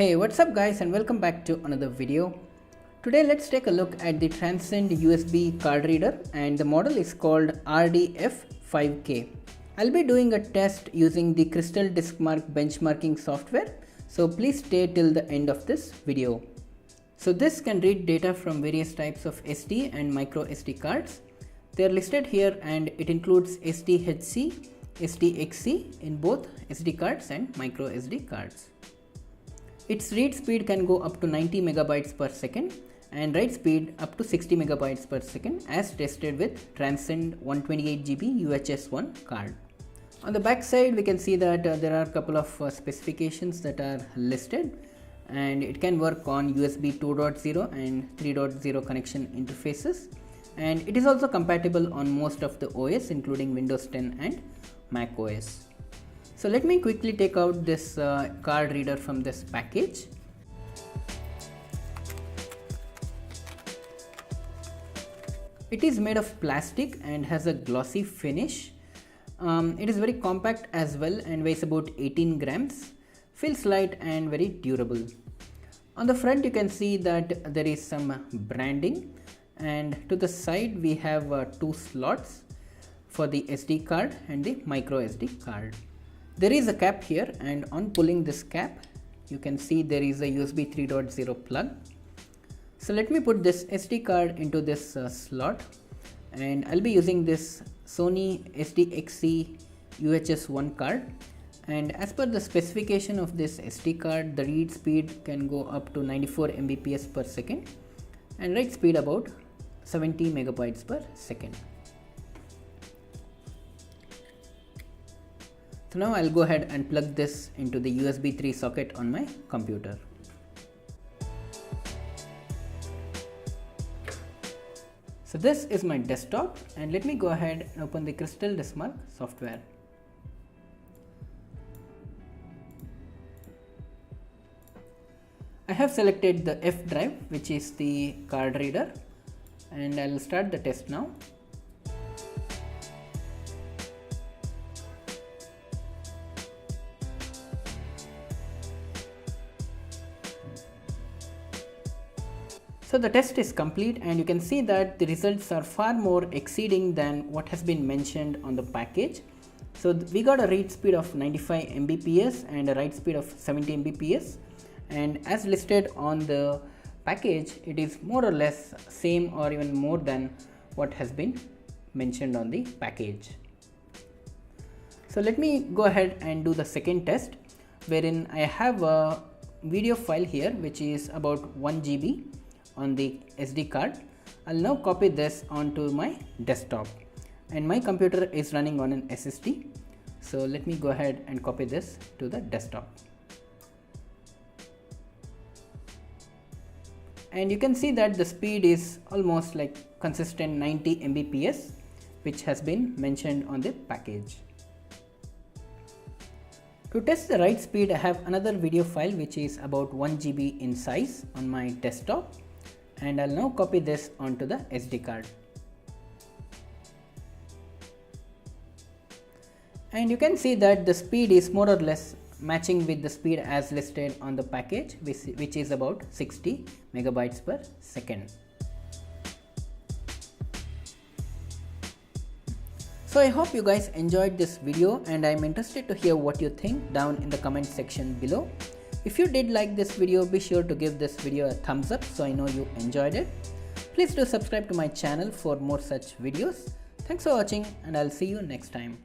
Hey, what's up guys, and welcome back to another video. Today let's take a look at the Transcend USB card reader, and the model is called RDF5K. I'll be doing a test using the Crystal Diskmark benchmarking software, so please stay till the end of this video. So this can read data from various types of SD and microSD cards. They are listed here, and it includes SDHC, SDXC in both SD cards and microSD cards. Its read speed can go up to 90 megabytes per second and write speed up to 60 megabytes per second as tested with Transcend 128GB UHS-1 card. On the back side we can see that there are a couple of specifications that are listed, and it can work on USB 2.0 and 3.0 connection interfaces, and it is also compatible on most of the OS including Windows 10 and Mac OS. So let me quickly take out this card reader from this package. It is made of plastic and has a glossy finish. It is very compact as well and weighs about 18 grams. Feels light and very durable. On the front you can see that there is some branding, and to the side we have two slots for the SD card and the microSD card. There is a cap here, and on pulling this cap you can see there is a USB 3.0 plug. So let me put this SD card into this slot, and I'll be using this Sony SDXC UHS-1 card, and as per the specification of this SD card, the read speed can go up to 94 Mbps per second and write speed about 70 megabytes per second. So now I'll go ahead and plug this into the USB 3 socket on my computer. So this is my desktop, and let me go ahead and open the Crystal Diskmark software. I have selected the F drive, which is the card reader, and I'll start the test now. So the test is complete, and you can see that the results are far more exceeding than what has been mentioned on the package. So we got a read speed of 95 Mbps and a write speed of 70 Mbps, and as listed on the package it is more or less same or even more than what has been mentioned on the package. So let me go ahead and do the second test, wherein I have a video file here which is about 1 GB on the SD card. I'll now copy this onto my desktop, and my computer is running on an SSD. So let me go ahead and copy this to the desktop. And you can see that the speed is almost like consistent 90 Mbps, which has been mentioned on the package. To test the write speed, I have another video file which is about 1 GB in size on my desktop, and I'll now copy this onto the SD card. And you can see that the speed is more or less matching with the speed as listed on the package, which is about 60 megabytes per second. So I hope you guys enjoyed this video, and I'm interested to hear what you think down in the comment section below. If you did like this video, be sure to give this video a thumbs up so I know you enjoyed it. Please do subscribe to my channel for more such videos. Thanks for watching, and I'll see you next time.